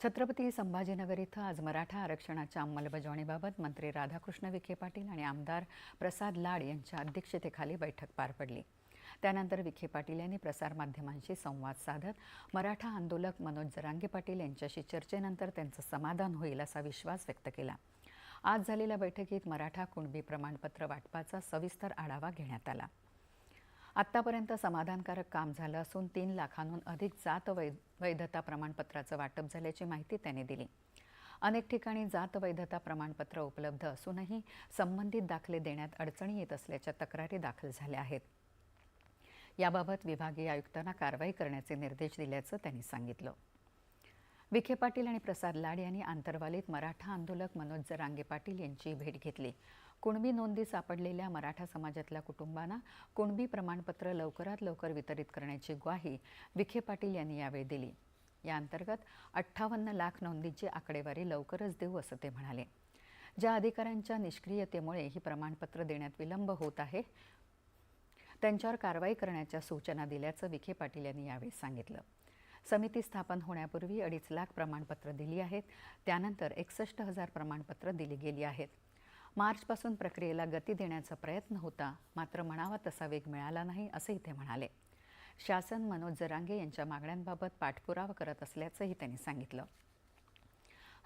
छत्रपती संभाजीनगर इथं आज मराठा आरक्षणाच्या अंमलबजावणीबाबत मंत्री राधाकृष्ण विखे पाटील आणि आमदार प्रसाद लाड यांच्या अध्यक्षतेखाली बैठक पार पडली। त्यानंतर विखे पाटील यांनी प्रसारमाध्यमांशी संवाद साधत मराठा आंदोलक मनोज जरांगे पाटील यांच्याशी चर्चेनंतर त्यांचं समाधान होईल असा विश्वास व्यक्त केला। आज झालेल्या बैठकीत मराठा कुणबी प्रमाणपत्र वाटपाचा सविस्तर आढावा घेण्यात आला। आत्तापर्यंत समाधानकारक काम झालं असून 3 लाखांहून अधिक जात वैधता प्रमाणपत्राचं वाटप झाल्याची माहिती त्यांनी दिली। अनेक ठिकाणी जात वैधता प्रमाणपत्र उपलब्ध असूनही संबंधित दाखले देण्यात अडचणी येत असल्याच्या तक्रारी दाखल झाल्या आहेत। याबाबत विभागीय आयुक्तांना कारवाई करण्याचे निर्देश दिल्याचं त्यांनी सांगितलं। विखे पाटील आणि प्रसाद लाड यांनी आंतरवालीत मराठा आंदोलक मनोज जरांगे पाटील यांची भेट घेतली। कुणबी नोंदी सापडलेल्या मराठा समाजातल्या कुटुंबांना कुणबी प्रमाणपत्र लवकरात लवकर वितरित करण्याची ग्वाही विखे पाटील यांनी यावेळी दिली। या अंतर्गत 58 लाख नोंदींची आकडेवारी लवकरच देऊ असं ते म्हणाले। ज्या अधिकाऱ्यांच्या निष्क्रियतेमुळे ही प्रमाणपत्र देण्यात विलंब होत आहे त्यांच्यावर कारवाई करण्याच्या सूचना दिल्याचं विखे पाटील यांनी यावेळी सांगितलं। समिती स्थापन होण्यापूर्वी 2.5 लाख प्रमाणपत्र दिली आहेत। त्यानंतर 61,000 प्रमाणपत्र दिली गेली आहेत। मार्चपासून प्रक्रियेला गती देण्याचा प्रयत्न होता, मात्र म्हणावा तसा वेग मिळाला नाही असंही ते म्हणाले। शासन मनोज जरांगे यांच्या मागण्यांबाबत पाठपुरावा करत असल्याचंही त्यांनी सांगितलं।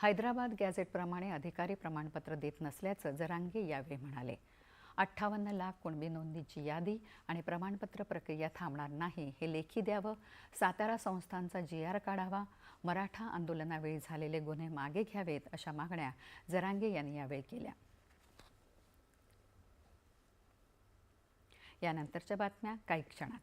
हैदराबाद गॅझेटप्रमाणे अधिकारी प्रमाणपत्र देत नसल्याचं जरांगे यावेळी म्हणाले। 58 लाख कुणबी नोंदींची यादी आणि प्रमाणपत्र प्रक्रिया थांबणार नाही हे लेखी द्यावं, सातारा संस्थांचा GR काढावा, मराठा आंदोलनावेळी झालेले गुन्हे मागे घ्यावेत अशा मागण्या जरांगे यांनी यावेळी केल्या। यानंतरच्या बातम्या काही क्षणातच।